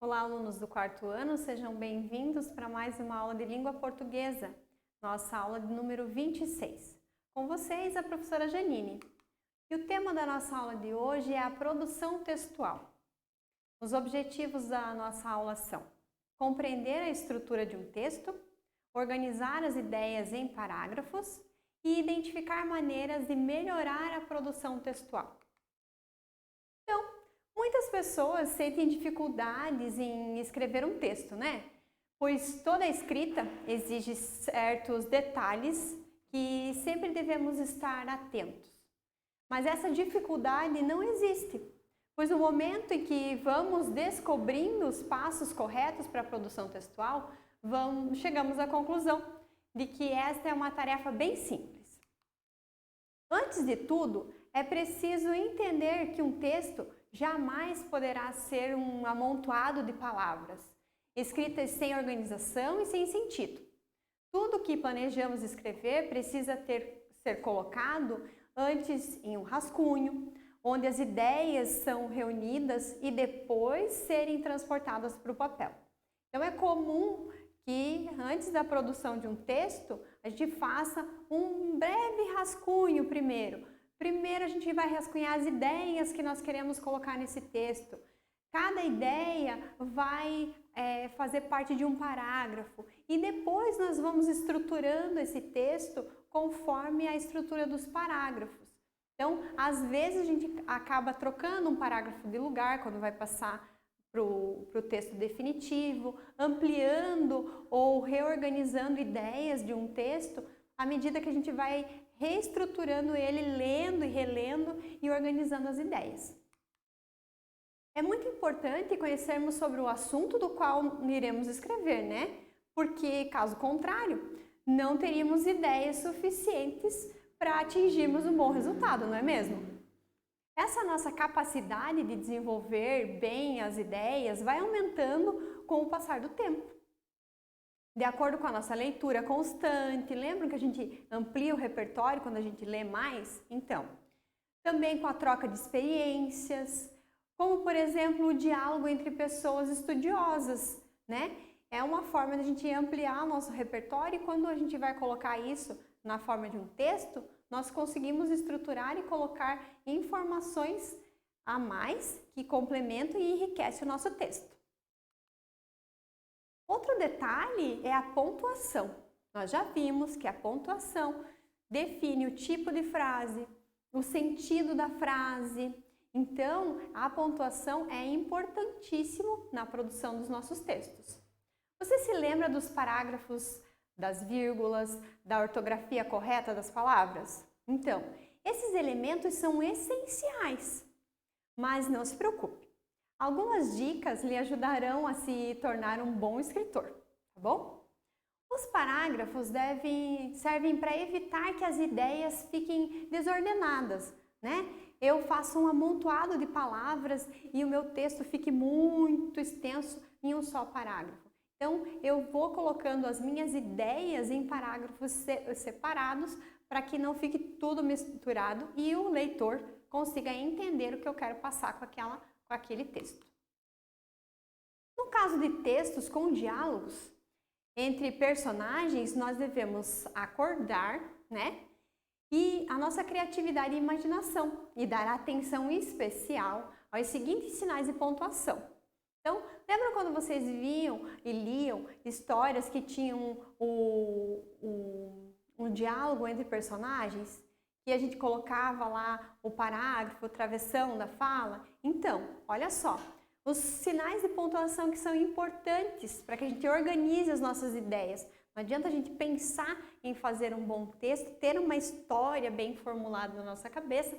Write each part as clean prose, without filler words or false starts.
Olá, alunos do quarto ano, sejam bem-vindos para mais uma aula de língua portuguesa, nossa aula de número 26. Com vocês, a professora Janine. E o tema da nossa aula de hoje é a produção textual. Os objetivos da nossa aula são compreender a estrutura de um texto, organizar as ideias em parágrafos e identificar maneiras de melhorar a produção textual. Então, muitas pessoas sentem dificuldades em escrever um texto, né? Pois toda escrita exige certos detalhes que sempre devemos estar atentos. Mas essa dificuldade não existe, pois no momento em que vamos descobrindo os passos corretos para a produção textual, chegamos à conclusão de que esta é uma tarefa bem simples. Antes de tudo, é preciso entender que um texto jamais poderá ser um amontoado de palavras, escritas sem organização e sem sentido. Tudo que planejamos escrever precisa ser colocado antes em um rascunho, onde as ideias são reunidas e depois serem transportadas para o papel. Então é comum que antes da produção de um texto, a gente faça um breve rascunho primeiro. Primeiro a gente vai rascunhar as ideias que nós queremos colocar nesse texto. Cada ideia vai fazer parte de um parágrafo e depois nós vamos estruturando esse texto conforme a estrutura dos parágrafos. Então, às vezes a gente acaba trocando um parágrafo de lugar quando vai passar para o texto definitivo, ampliando ou reorganizando ideias de um texto à medida que a gente vai reestruturando ele, lendo e relendo e organizando as ideias. É muito importante conhecermos sobre o assunto do qual iremos escrever, né? Porque, caso contrário, não teríamos ideias suficientes para atingirmos um bom resultado, não é mesmo? Essa nossa capacidade de desenvolver bem as ideias vai aumentando com o passar do tempo. De acordo com a nossa leitura constante, lembram que a gente amplia o repertório quando a gente lê mais? Então, também com a troca de experiências, como por exemplo o diálogo entre pessoas estudiosas, né? É uma forma de a gente ampliar o nosso repertório e quando a gente vai colocar isso na forma de um texto, nós conseguimos estruturar e colocar informações a mais que complementam e enriquecem o nosso texto. Outro detalhe é a pontuação. Nós já vimos que a pontuação define o tipo de frase, o sentido da frase. Então, a pontuação é importantíssimo na produção dos nossos textos. Você se lembra dos parágrafos, das vírgulas, da ortografia correta das palavras? Então, esses elementos são essenciais, mas não se preocupe. Algumas dicas lhe ajudarão a se tornar um bom escritor, tá bom? Os parágrafos servem para evitar que as ideias fiquem desordenadas, né? Eu faço um amontoado de palavras e o meu texto fique muito extenso em um só parágrafo. Então, eu vou colocando as minhas ideias em parágrafos separados para que não fique tudo misturado e o leitor consiga entender o que eu quero passar com aquele texto. No caso de textos com diálogos entre personagens, nós devemos acordar, né? E a nossa criatividade e imaginação e dar atenção especial aos seguintes sinais de pontuação. Então, lembram quando vocês viam e liam histórias que tinham um diálogo entre personagens? E a gente colocava lá o parágrafo, a travessão da fala? Então, olha só, os sinais de pontuação que são importantes para que a gente organize as nossas ideias. Não adianta a gente pensar em fazer um bom texto, ter uma história bem formulada na nossa cabeça,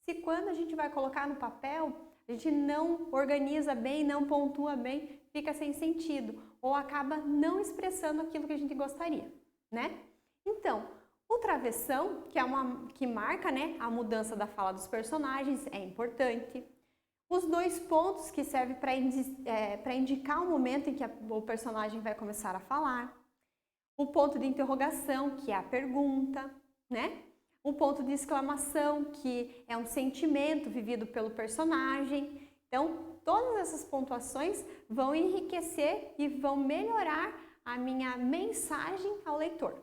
se quando a gente vai colocar no papel, a gente não organiza bem, não pontua bem, fica sem sentido ou acaba não expressando aquilo que a gente gostaria, né? Então, o travessão, que marca, né, a mudança da fala dos personagens, é importante. Os dois pontos que servem para indicar o momento em que o personagem vai começar a falar. O ponto de interrogação, que é a pergunta, né? O ponto de exclamação, que é um sentimento vivido pelo personagem. Então, todas essas pontuações vão enriquecer e vão melhorar a minha mensagem ao leitor.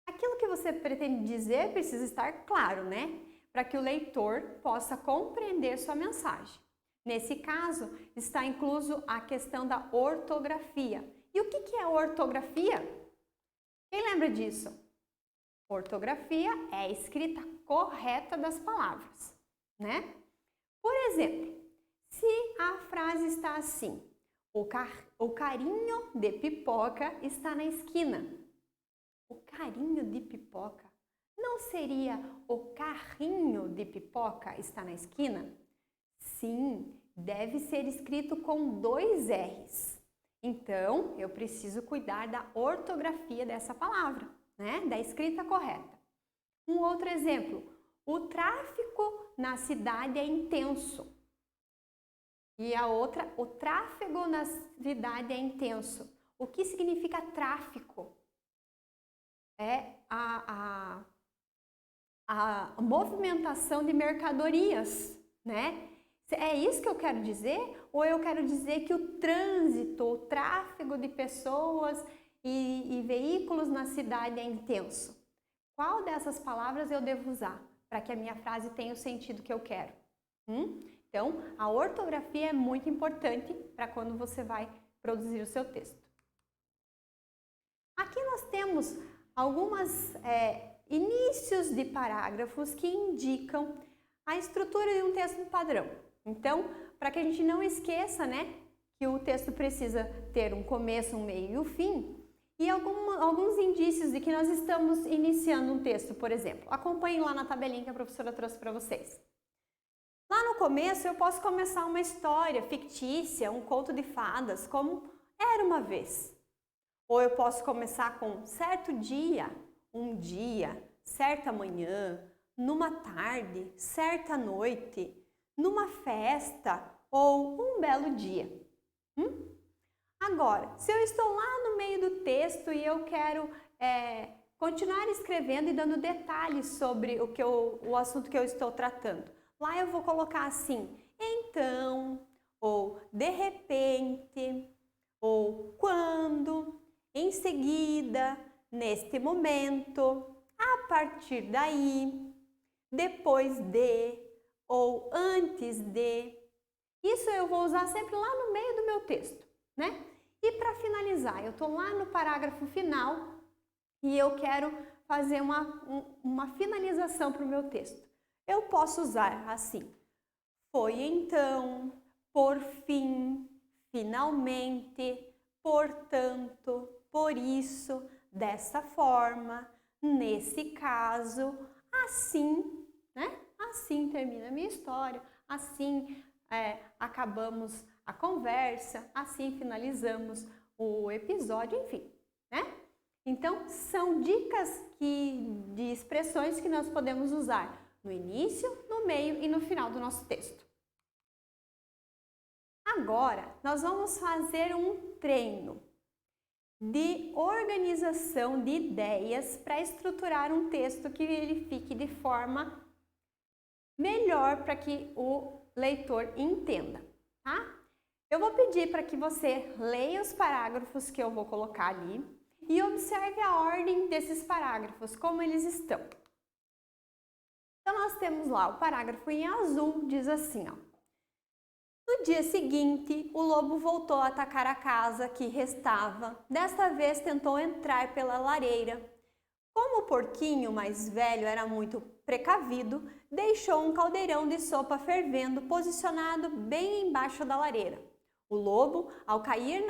Aquilo que você pretende dizer precisa estar claro, né? Para que o leitor possa compreender sua mensagem. Nesse caso, está incluso a questão da ortografia. E o que é ortografia? Quem lembra disso? Ortografia é a escrita correta das palavras, né? Por exemplo, se a frase está assim: o carinho de pipoca está na esquina. O carinho de pipoca não seria o carrinho de pipoca está na esquina? Sim, deve ser escrito com 2 R's. Então, eu preciso cuidar da ortografia dessa palavra, né? Da escrita correta. Um outro exemplo, o tráfego na cidade é intenso. E a outra, o tráfego na cidade é intenso. O que significa tráfico? É a movimentação de mercadorias, né? É isso que eu quero dizer? Ou eu quero dizer que o trânsito, o tráfego de pessoas e veículos na cidade é intenso? Qual dessas palavras eu devo usar para que a minha frase tenha o sentido que eu quero? Então, a ortografia é muito importante para quando você vai produzir o seu texto. Aqui nós temos alguns inícios de parágrafos que indicam a estrutura de um texto padrão. Então, para que a gente não esqueça, né, que o texto precisa ter um começo, um meio e um fim, e alguns indícios de que nós estamos iniciando um texto, por exemplo. Acompanhem lá na tabelinha que a professora trouxe para vocês. Lá no começo eu posso começar uma história fictícia, um conto de fadas, como era uma vez. Ou eu posso começar com certo dia, um dia, certa manhã, numa tarde, certa noite, numa festa ou um belo dia. Agora, se eu estou lá no meio do texto e eu quero continuar escrevendo e dando detalhes sobre o assunto que eu estou tratando, lá eu vou colocar assim, então, ou de repente, ou quando, em seguida, neste momento, a partir daí, depois de, ou antes de. Isso eu vou usar sempre lá no meio do meu texto, né? E para finalizar, eu estou lá no parágrafo final e eu quero fazer uma finalização para o meu texto. Eu posso usar assim, foi então, por fim, finalmente, portanto, por isso, dessa forma, nesse caso, assim, né? Assim termina a minha história, assim acabamos a conversa, assim finalizamos o episódio, enfim, né? Então, são dicas de expressões que nós podemos usar no início, no meio e no final do nosso texto. Agora, nós vamos fazer um treino de organização de ideias para estruturar um texto que ele fique de forma melhor para que o leitor entenda, tá? Eu vou pedir para que você leia os parágrafos que eu vou colocar ali e observe a ordem desses parágrafos, como eles estão. Então, nós temos lá o parágrafo em azul, diz assim, ó. No dia seguinte, o lobo voltou a atacar a casa que restava. Desta vez tentou entrar pela lareira. Como o porquinho mais velho era muito precavido, deixou um caldeirão de sopa fervendo posicionado bem embaixo da lareira. O lobo, ao cair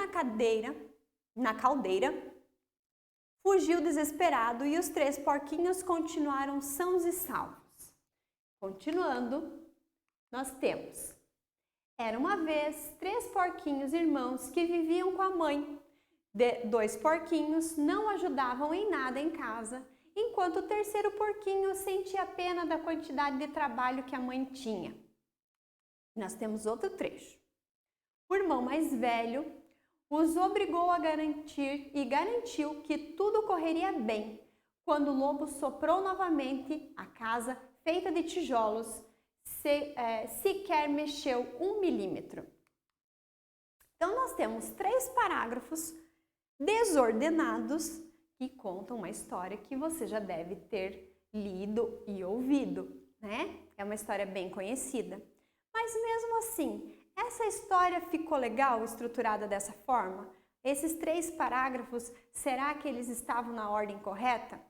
na caldeira, fugiu desesperado e os 3 porquinhos continuaram sãos e salvos. Continuando, nós temos: era uma vez 3 porquinhos irmãos que viviam com a mãe. 2 porquinhos não ajudavam em nada em casa, enquanto o 3º porquinho sentia pena da quantidade de trabalho que a mãe tinha. Nós temos outro trecho. O irmão mais velho os obrigou a garantir e garantiu que tudo correria bem quando o lobo soprou novamente a casa feita de tijolos, sequer mexeu 1 milímetro. Então, nós temos 3 parágrafos desordenados que contam uma história que você já deve ter lido e ouvido, né? É uma história bem conhecida. Mas mesmo assim, essa história ficou legal estruturada dessa forma? Esses 3 parágrafos, será que eles estavam na ordem correta?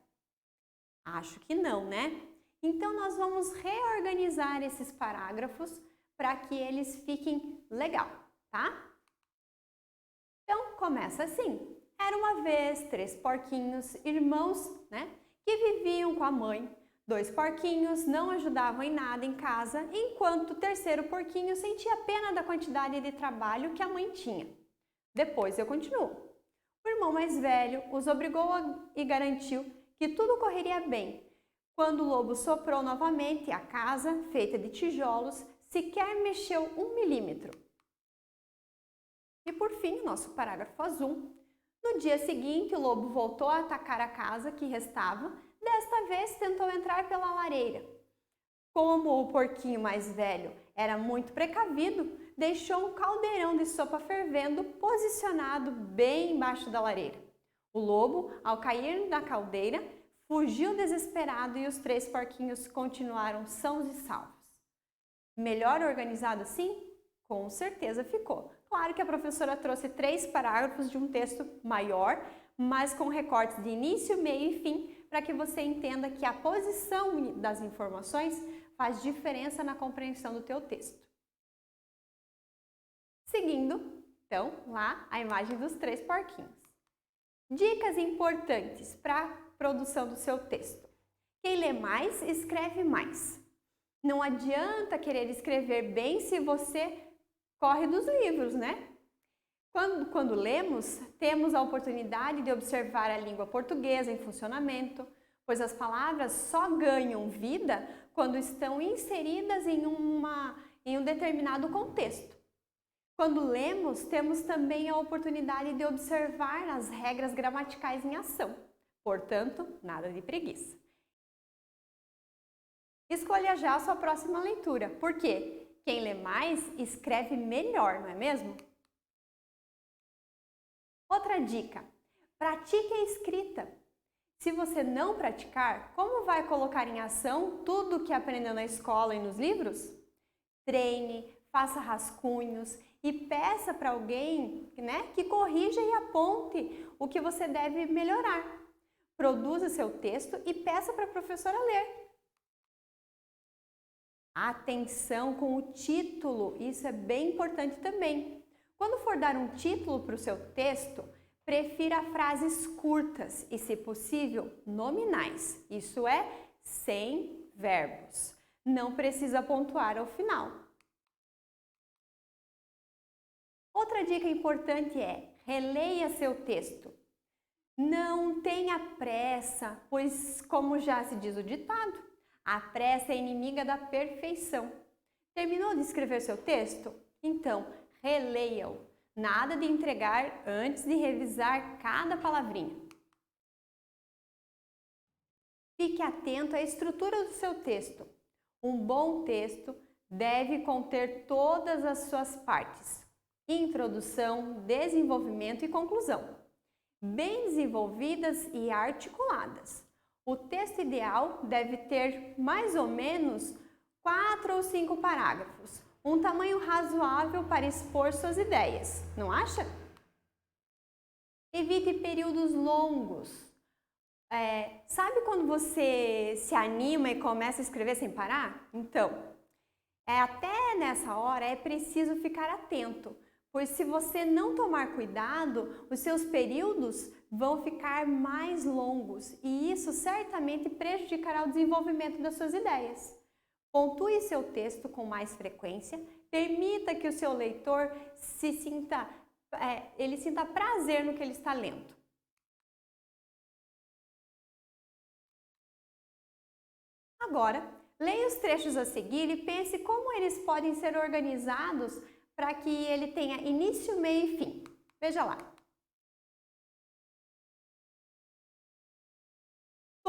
Acho que não, né? Então, nós vamos reorganizar esses parágrafos para que eles fiquem legal, tá? Então, começa assim. Era uma vez 3 porquinhos, irmãos, né? Que viviam com a mãe. 2 porquinhos não ajudavam em nada em casa, enquanto o terceiro porquinho sentia pena da quantidade de trabalho que a mãe tinha. Depois eu continuo. O irmão mais velho os obrigou e garantiu que tudo correria bem. Quando o lobo soprou novamente, a casa, feita de tijolos, sequer mexeu 1 milímetro. E por fim, nosso parágrafo azul. No dia seguinte, o lobo voltou a atacar a casa que restava. Desta vez, tentou entrar pela lareira. Como o porquinho mais velho era muito precavido, deixou um caldeirão de sopa fervendo posicionado bem embaixo da lareira. O lobo, ao cair na caldeira, fugiu desesperado e os 3 porquinhos continuaram sãos e salvos. Melhor organizado assim? Com certeza ficou. Claro que a professora trouxe 3 parágrafos de um texto maior, mas com recortes de início, meio e fim, para que você entenda que a posição das informações faz diferença na compreensão do teu texto. Seguindo, então, lá a imagem dos 3 porquinhos. Dicas importantes para a produção do seu texto. Quem lê mais, escreve mais. Não adianta querer escrever bem se você corre dos livros, né? Quando lemos, temos a oportunidade de observar a língua portuguesa em funcionamento, pois as palavras só ganham vida quando estão inseridas em um determinado contexto. Quando lemos, temos também a oportunidade de observar as regras gramaticais em ação. Portanto, nada de preguiça. Escolha já a sua próxima leitura, porque quem lê mais, escreve melhor, não é mesmo? Outra dica, pratique a escrita. Se você não praticar, como vai colocar em ação tudo o que aprendeu na escola e nos livros? Treine, faça rascunhos e peça para alguém, né, que corrija e aponte o que você deve melhorar. Produza seu texto e peça para a professora ler. Atenção com o título, isso é bem importante também. Quando for dar um título para o seu texto, prefira frases curtas e, se possível, nominais. Isso é, sem verbos. Não precisa pontuar ao final. Outra dica importante é, releia seu texto. Não tenha pressa, pois, como já se diz o ditado, a pressa é inimiga da perfeição. Terminou de escrever seu texto? Então, releia-o. Nada de entregar antes de revisar cada palavrinha. Fique atento à estrutura do seu texto. Um bom texto deve conter todas as suas partes: introdução, desenvolvimento e conclusão, bem desenvolvidas e articuladas. O texto ideal deve ter mais ou menos 4 ou 5 parágrafos, um tamanho razoável para expor suas ideias, não acha? Evite períodos longos. Sabe quando você se anima e começa a escrever sem parar? Então, até nessa hora é preciso ficar atento, pois se você não tomar cuidado, os seus períodos vão ficar mais longos e isso certamente prejudicará o desenvolvimento das suas ideias. Pontue seu texto com mais frequência, permita que o seu leitor sinta prazer no que ele está lendo. Agora, leia os trechos a seguir e pense como eles podem ser organizados para que ele tenha início, meio e fim. Veja lá.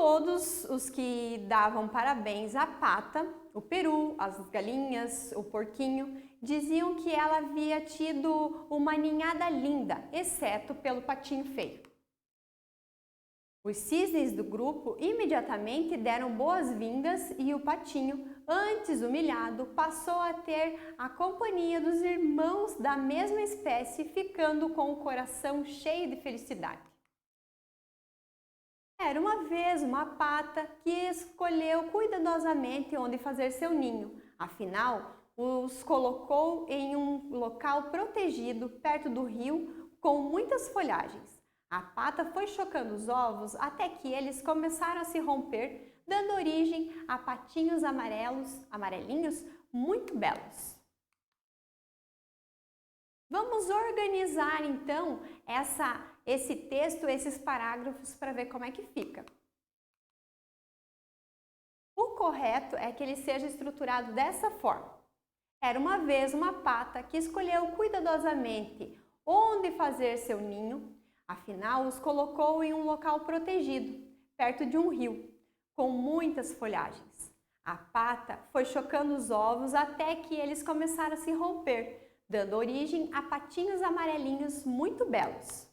Todos os que davam parabéns à pata, o peru, as galinhas, o porquinho, diziam que ela havia tido uma ninhada linda, exceto pelo patinho feio. Os cisnes do grupo imediatamente deram boas-vindas e o patinho, antes humilhado, passou a ter a companhia dos irmãos da mesma espécie, ficando com o coração cheio de felicidade. Era uma vez uma pata que escolheu cuidadosamente onde fazer seu ninho. Afinal, os colocou em um local protegido perto do rio com muitas folhagens. A pata foi chocando os ovos até que eles começaram a se romper, dando origem a patinhos amarelinhos muito belos. Vamos organizar então esse texto, esses parágrafos para ver como é que fica. O correto é que ele seja estruturado dessa forma. Era uma vez uma pata que escolheu cuidadosamente onde fazer seu ninho, afinal os colocou em um local protegido, perto de um rio, com muitas folhagens. A pata foi chocando os ovos até que eles começaram a se romper, dando origem a patinhos amarelinhos muito belos.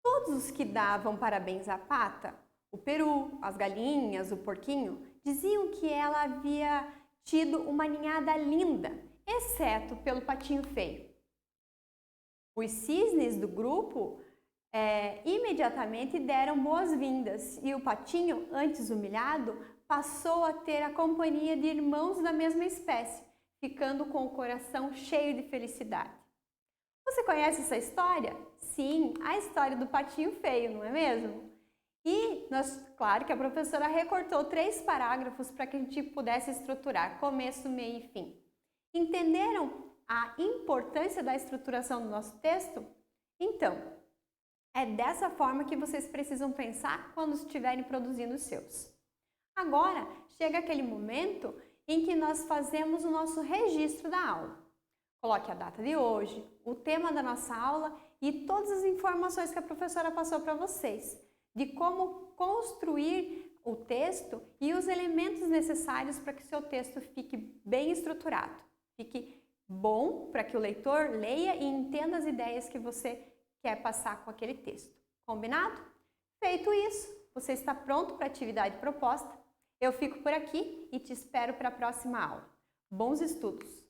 Todos os que davam parabéns à pata, o peru, as galinhas, o porquinho, diziam que ela havia tido uma ninhada linda, exceto pelo patinho feio. Os cisnes do grupo imediatamente deram boas-vindas e o patinho, antes humilhado, passou a ter a companhia de irmãos da mesma espécie, ficando com o coração cheio de felicidade. Você conhece essa história? Sim, a história do patinho feio, não é mesmo? E, claro que a professora recortou 3 parágrafos para que a gente pudesse estruturar começo, meio e fim. Entenderam a importância da estruturação do nosso texto? Então, é dessa forma que vocês precisam pensar quando estiverem produzindo os seus. Agora, chega aquele momento em que nós fazemos o nosso registro da aula. Coloque a data de hoje, o tema da nossa aula e todas as informações que a professora passou para vocês, de como construir o texto e os elementos necessários para que o seu texto fique bem estruturado, fique bom para que o leitor leia e entenda as ideias que você quer passar com aquele texto. Combinado? Feito isso, você está pronto para a atividade proposta? Eu fico por aqui e te espero para a próxima aula. Bons estudos!